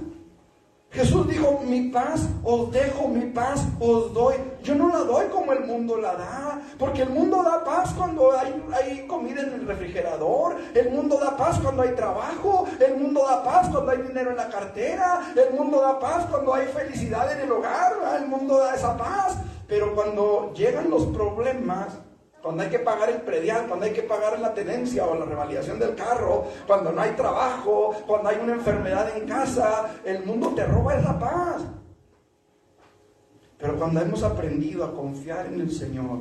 Jesús dijo, mi paz os dejo, mi paz os doy. Yo no la doy como el mundo la da, porque el mundo da paz cuando hay comida en el refrigerador, el mundo da paz cuando hay trabajo, el mundo da paz cuando hay dinero en la cartera, el mundo da paz cuando hay felicidad en el hogar, el mundo da esa paz. Pero cuando llegan los problemas, cuando hay que pagar el predial, cuando hay que pagar la tenencia o la revalidación del carro, cuando no hay trabajo, cuando hay una enfermedad en casa, el mundo te roba la paz. Pero cuando hemos aprendido a confiar en el Señor,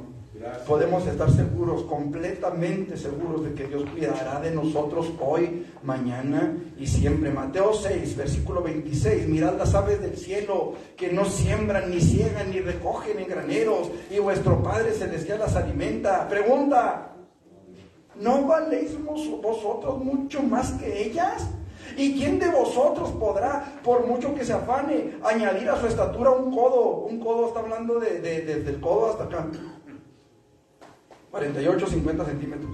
podemos estar seguros, completamente seguros de que Dios cuidará de nosotros hoy, mañana y siempre. Mateo 6, versículo 26, mirad las aves del cielo, que no siembran, ni ciegan, ni recogen en graneros, y vuestro Padre Celestial las alimenta. Pregunta, ¿no valéis vosotros mucho más que ellas? ¿Y quién de vosotros podrá, por mucho que se afane, añadir a su estatura un codo? Un codo está hablando desde el codo hasta acá. 48, 50 centímetros.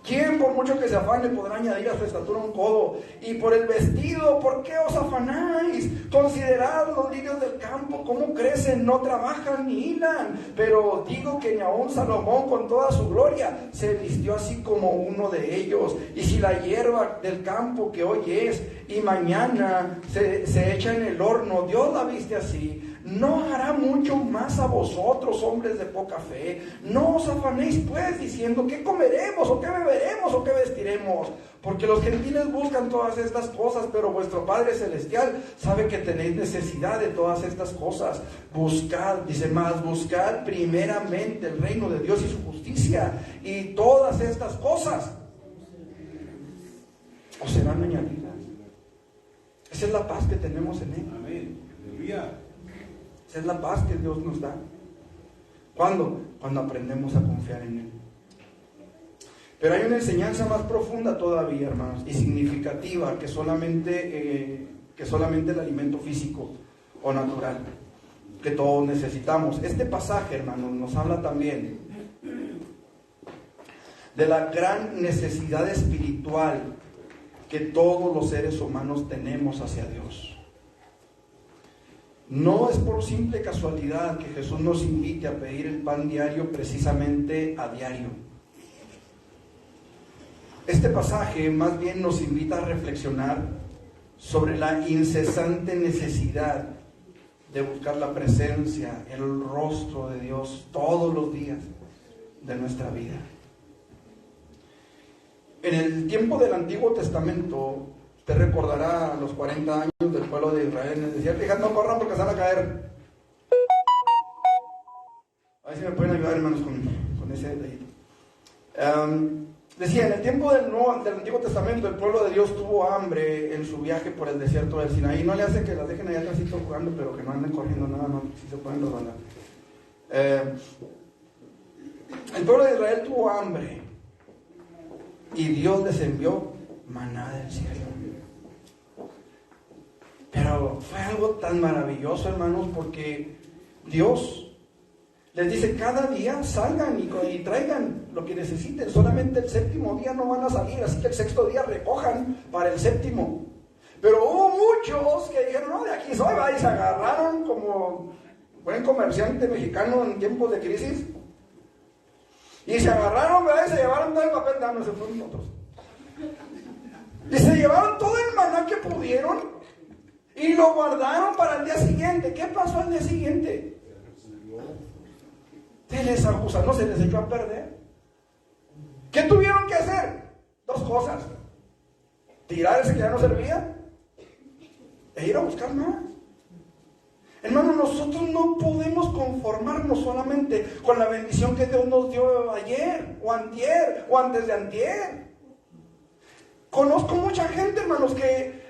¿Quién, por mucho que se afane, podrá añadir a su estatura un codo? Y por el vestido, ¿por qué os afanáis? Considerad los lirios del campo, cómo crecen, no trabajan ni hilan. Pero digo que ni aun Salomón, con toda su gloria, se vistió así como uno de ellos. Y si la hierba del campo, que hoy es y mañana se echa en el horno, Dios la viste así, ¿no hará mucho más a vosotros, hombres de poca fe? No os afanéis pues diciendo, ¿qué comeremos, o qué beberemos, o qué vestiremos? Porque los gentiles buscan todas estas cosas, pero vuestro Padre Celestial sabe que tenéis necesidad de todas estas cosas. Buscad, dice más, buscad primeramente el reino de Dios y su justicia, y todas estas cosas os serán añadidas. Esa es la paz que tenemos en Él. Amén. Aleluya. Esa es la paz que Dios nos da. ¿Cuándo? Cuando aprendemos a confiar en Él. Pero hay una enseñanza más profunda todavía, hermanos, y significativa que solamente el alimento físico o natural que todos necesitamos. Este pasaje, hermanos, nos habla también de la gran necesidad espiritual que todos los seres humanos tenemos hacia Dios. No es por simple casualidad que Jesús nos invite a pedir el pan diario precisamente a diario. Este pasaje más bien nos invita a reflexionar sobre la incesante necesidad de buscar la presencia, el rostro de Dios todos los días de nuestra vida. En el tiempo del Antiguo Testamento, usted recordará los 40 años del pueblo de Israel en el desierto. Hijas, no corran porque se van a caer. A ver si me pueden ayudar, hermanos, con ese detallito. Decía, en el tiempo del Antiguo Testamento, el pueblo de Dios tuvo hambre en su viaje por el desierto del Sinaí. No le hace que las dejen allá atrás jugando, pero que no anden corriendo nada más, si se pueden resbalar. El pueblo de Israel tuvo hambre y Dios les envió maná del cielo. Pero fue algo tan maravilloso, hermanos, porque Dios les dice, cada día salgan y traigan lo que necesiten. Solamente el séptimo día no van a salir, así que el sexto día recojan para el séptimo. Pero hubo muchos que dijeron, no, de aquí soy, y se agarraron como buen comerciante mexicano en tiempos de crisis. Y se agarraron, ¿verdad? Y se llevaron todo el papel, no se fueron otros. Y se llevaron todo el maná que pudieron y lo guardaron para el día siguiente. ¿Qué pasó al día siguiente? Se les acusa, no se les echó a perder. ¿Qué tuvieron que hacer? Dos cosas: tirar ese que ya no servía e ir a buscar más. Hermano, nosotros no podemos conformarnos solamente con la bendición que Dios nos dio ayer, o antier, o antes de antier. Conozco mucha gente, hermanos, que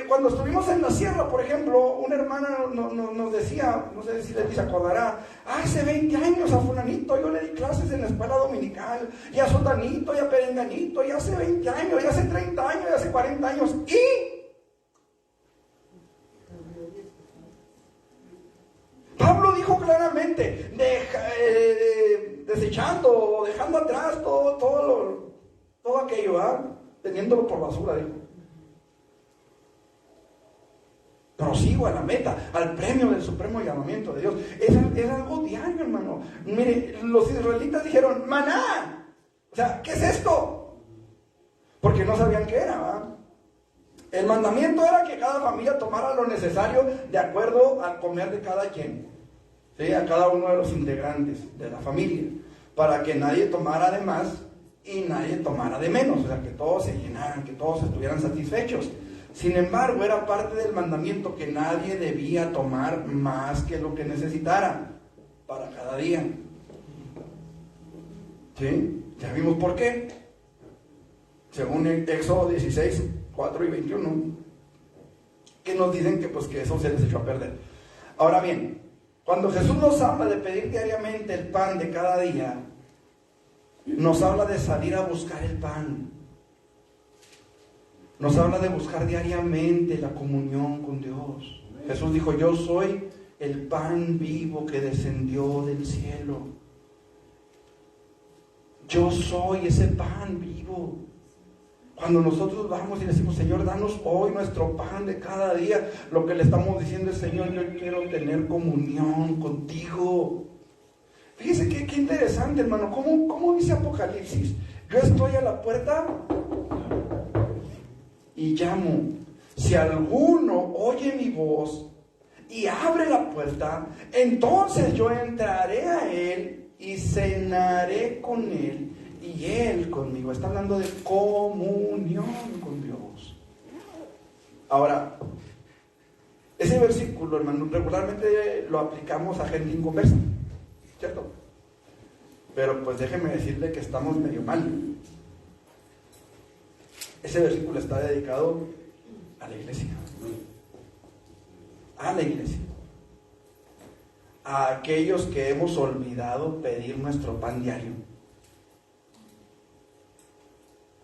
cuando estuvimos en la sierra, por ejemplo, una hermana nos decía, no sé si Leti se acordará, hace 20 años a fulanito yo le di clases en la escuela dominical, y a sotanito, y a perenganito, y hace 20 años, y hace 30 años, y hace 40 años, y Pablo dijo claramente, desechando o dejando atrás todo aquello, teniéndolo por basura, dijo. Prosigo a la meta, al premio del supremo llamamiento de Dios. Es algo diario, hermano. Mire, los israelitas dijeron, maná. O sea, ¿qué es esto? Porque no sabían qué era, ¿verdad? El mandamiento era que cada familia tomara lo necesario de acuerdo al comer de cada quien, ¿sí? A cada uno de los integrantes de la familia. para que nadie tomara de más y nadie tomara de menos, o sea, que todos se llenaran, que todos estuvieran satisfechos. Sin embargo, era parte del mandamiento que nadie debía tomar más que lo que necesitara para cada día. ¿Sí? Ya vimos por qué. Según el Éxodo 16, 4 y 21, que nos dicen que, pues, que eso se les echó a perder. Ahora bien, cuando Jesús nos habla de pedir diariamente el pan de cada día, nos habla de salir a buscar el pan. Nos habla de buscar diariamente la comunión con Dios. Jesús dijo: yo soy el pan vivo que descendió del cielo. Yo soy ese pan vivo. Cuando nosotros vamos y decimos: Señor, danos hoy nuestro pan de cada día, lo que le estamos diciendo es: Señor, yo quiero tener comunión contigo. Fíjese qué interesante, hermano. ¿Cómo dice Apocalipsis? Yo estoy a la puerta y llamo. Si alguno oye mi voz y abre la puerta, entonces yo entraré a él y cenaré con él y él conmigo. Está hablando de comunión con Dios. Ahora, ese versículo, hermano, regularmente lo aplicamos a gente inconversa, ¿cierto? Pero pues déjeme decirle que estamos medio mal. Ese versículo está dedicado a la iglesia. A la iglesia. A aquellos que hemos olvidado pedir nuestro pan diario.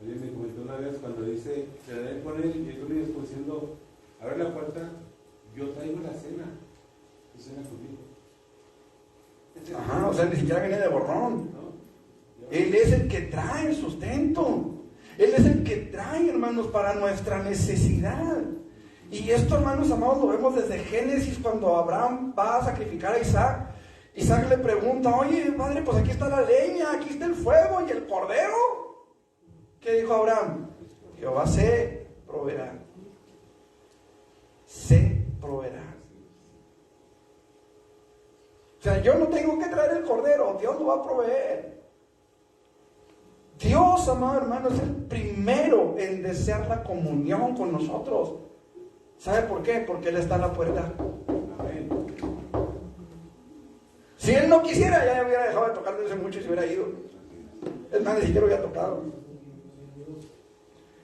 Alguien me comentó una vez cuando dice: se debe poner, y yo estoy diciendo: abre la puerta, yo traigo la cena. Y cena conmigo. Ajá, o sea, ni siquiera viene de borrón. Él es el que trae el sustento. Él es el que trae, hermanos, para nuestra necesidad. Y esto, hermanos amados, lo vemos desde Génesis, cuando Abraham va a sacrificar a Isaac. Isaac le pregunta: oye, padre, pues aquí está la leña, aquí está el fuego y el cordero. ¿Qué dijo Abraham? Jehová se proveerá. Se proveerá. O sea, yo no tengo que traer el cordero, Dios lo va a proveer. Dios, amado hermano, es el primero en desear la comunión con nosotros. ¿Sabe por qué? Porque Él está a la puerta. Amén. Si Él no quisiera, ya hubiera dejado de tocar desde mucho y se hubiera ido. Es más, ni siquiera hubiera tocado.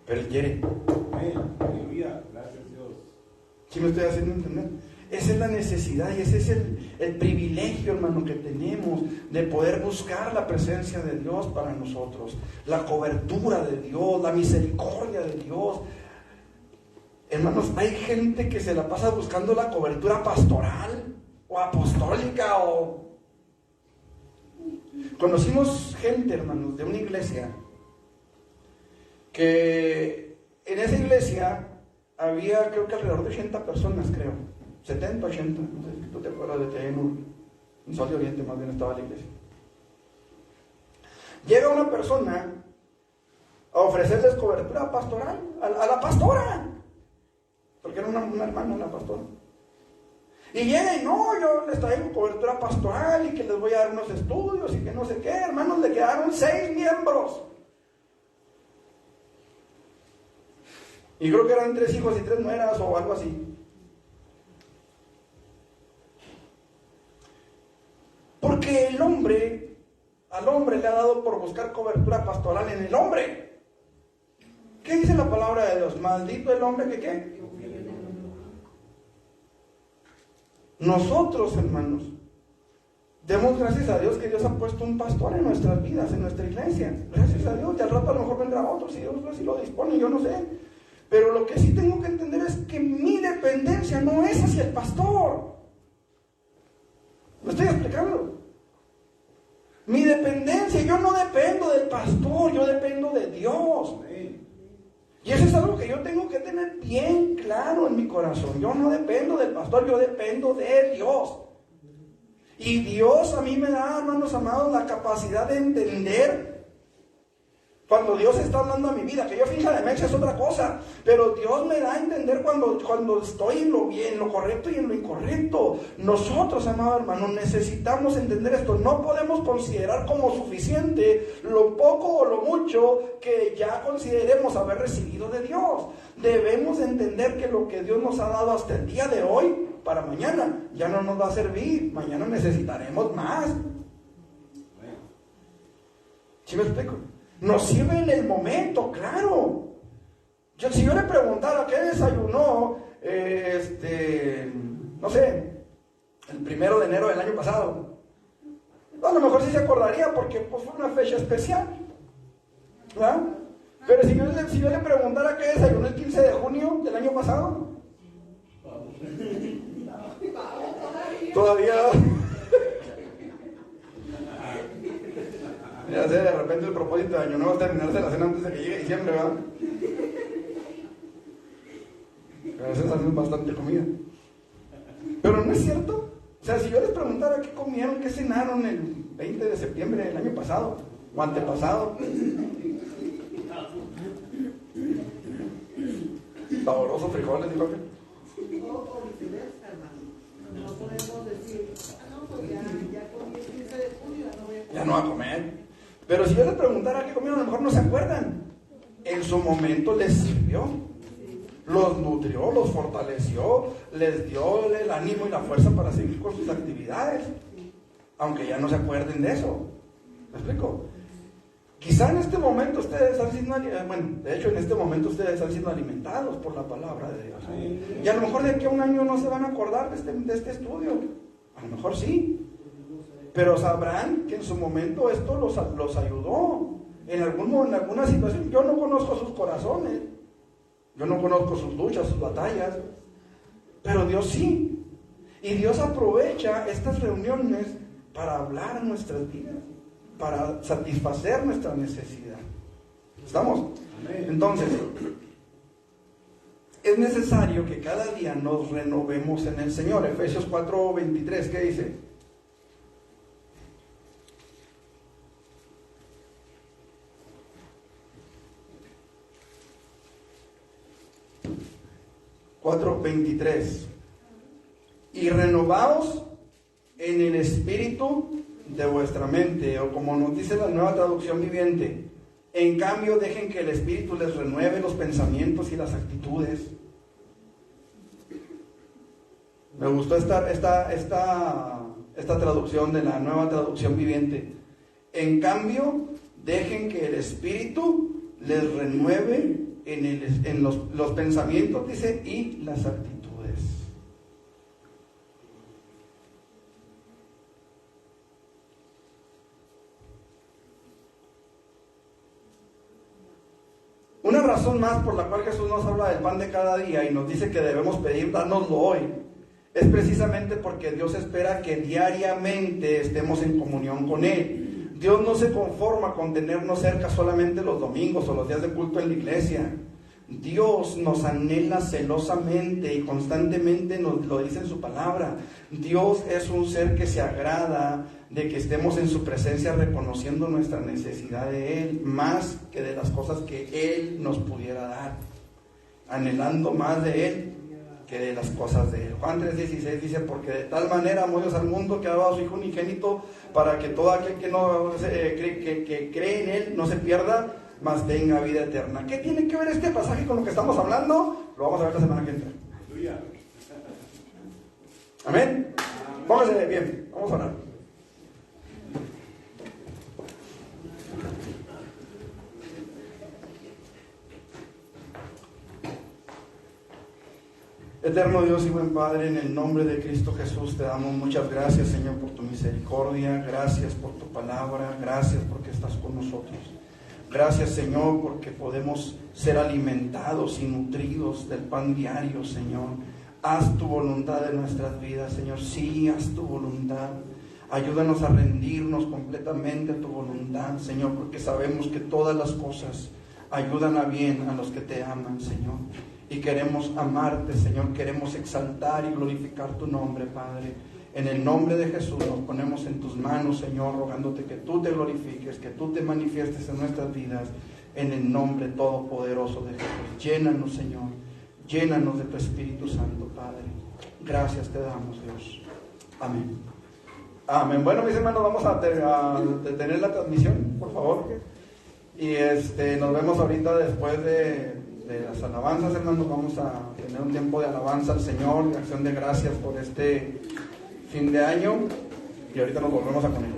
Pero Él quiere. Amén. Aleluya. Gracias, Dios. ¿Sí me estoy haciendo entender? Esa es la necesidad y ese es el privilegio, hermano, que tenemos de poder buscar la presencia de Dios para nosotros, la cobertura de Dios, la misericordia de Dios. Hermanos, hay gente que se la pasa buscando la cobertura pastoral o apostólica Conocimos gente, hermanos, de una iglesia que en esa iglesia había, creo que alrededor de 80 personas, 70, 80, no sé si tú te acuerdas de que en Sol de Oriente más bien estaba la iglesia. Llega una persona a ofrecerles cobertura pastoral a la pastora, porque era una hermana la pastora. Y llega y: no, yo les traigo cobertura pastoral y que les voy a dar unos estudios y que no sé qué. Hermanos, le quedaron 6 miembros. Y creo que eran 3 hijos y 3 nueras o algo así. Porque al hombre le ha dado por buscar cobertura pastoral en el hombre. ¿Qué dice la palabra de Dios? Maldito el hombre que ¿qué? Nosotros, hermanos, demos gracias a Dios que Dios ha puesto un pastor en nuestras vidas, en nuestra iglesia. Gracias a Dios. Y al rato a lo mejor vendrá otro, si Dios así lo dispone, yo no sé. Pero lo que sí tengo que entender es que mi dependencia no es hacia el pastor. ¿Me estoy explicando? Mi dependencia, yo no dependo del pastor, yo dependo de Dios. Y eso es algo que yo tengo que tener bien claro en mi corazón. Yo no dependo del pastor, yo dependo de Dios. Y Dios a mí me da, hermanos amados, la capacidad de entender Cuando Dios está hablando a mi vida, que yo finja demencia es otra cosa, pero Dios me da a entender cuando estoy en lo bien, lo correcto y en lo incorrecto. Nosotros, amado hermano, necesitamos entender esto. No podemos considerar como suficiente lo poco o lo mucho que ya consideremos haber recibido de Dios. Debemos entender que lo que Dios nos ha dado hasta el día de hoy, para mañana, ya no nos va a servir. Mañana necesitaremos más. ¿Sí me explico? Nos sirve en el momento, claro. Si yo le preguntara qué desayunó, no sé, el 1 de enero del año pasado, a lo mejor sí se acordaría porque pues, fue una fecha especial, ¿verdad? Pero si yo le preguntara qué desayunó el 15 de junio del año pasado, todavía... Ya sé, de repente el propósito de año nuevo es terminarse la cena antes de que llegue diciembre, ¿verdad? A veces hacen bastante comida. Pero no es cierto. O sea, si yo les preguntara qué comieron, qué cenaron el 20 de septiembre del año pasado o antepasado, saborosos frijoles, digo que. O viceversa, hermano. No podemos decir, no, pues ya comí el 15 de junio, ya no va a comer. Pero si yo les preguntara qué comieron, a lo mejor no se acuerdan. En su momento les sirvió, los nutrió, los fortaleció, les dio el ánimo y la fuerza para seguir con sus actividades, aunque ya no se acuerden de eso. ¿Me explico? Quizá en este momento ustedes están siendo, de hecho en este momento ustedes están siendo alimentados por la palabra de Dios. Y a lo mejor de aquí a un año no se van a acordar de este estudio. A lo mejor sí. Pero sabrán que en su momento esto los ayudó. En alguna situación, yo no conozco sus corazones. Yo no conozco sus luchas, sus batallas. Pero Dios sí. Y Dios aprovecha estas reuniones para hablar a nuestras vidas, para satisfacer nuestra necesidad. ¿Estamos? Entonces, es necesario que cada día nos renovemos en el Señor. Efesios 4:23, ¿qué dice? Y renovaos en el espíritu de vuestra mente, o como nos dice la Nueva Traducción Viviente, en cambio dejen que el espíritu les renueve los pensamientos y las actitudes. Me gustó esta traducción de la Nueva Traducción Viviente. En cambio dejen que el espíritu les renueve en los pensamientos, dice, y las actitudes. Una razón más por la cual Jesús nos habla del pan de cada día y nos dice que debemos pedir, dárnoslo hoy, es precisamente porque Dios espera que diariamente estemos en comunión con Él. Dios no se conforma con tenernos cerca solamente los domingos o los días de culto en la iglesia. Dios nos anhela celosamente y constantemente nos lo dice en su palabra. Dios es un ser que se agrada de que estemos en su presencia reconociendo nuestra necesidad de Él, más que de las cosas que Él nos pudiera dar, anhelando más de Él que de las cosas de Él. Juan 3:16 dice, porque de tal manera amó Dios al mundo que ha dado a su Hijo unigénito, para que todo aquel que cree en Él no se pierda, mas tenga vida eterna. ¿Qué tiene que ver este pasaje con lo que estamos hablando? Lo vamos a ver la semana que entra. Amén. Póngase bien, vamos a orar. Eterno Dios y buen Padre, en el nombre de Cristo Jesús te damos muchas gracias, Señor, por tu misericordia, gracias por tu palabra, gracias porque estás con nosotros. Gracias, Señor, porque podemos ser alimentados y nutridos del pan diario, Señor. Haz tu voluntad en nuestras vidas, Señor. Sí, haz tu voluntad. Ayúdanos a rendirnos completamente a tu voluntad, Señor, porque sabemos que todas las cosas ayudan a bien a los que te aman, Señor. Y queremos amarte, Señor, queremos exaltar y glorificar tu nombre, Padre. En el nombre de Jesús nos ponemos en tus manos, Señor, rogándote que tú te glorifiques, que tú te manifiestes en nuestras vidas, en el nombre todopoderoso de Jesús. Llénanos, Señor, llénanos de tu Espíritu Santo, Padre. Gracias te damos, Dios. Amén. Amén. Bueno, mis hermanos, vamos a detener la transmisión, por favor. Y nos vemos ahorita después de las alabanzas, hermanos. Vamos a tener un tiempo de alabanza al Señor, de acción de gracias por este fin de año. Y ahorita nos volvemos a conectar.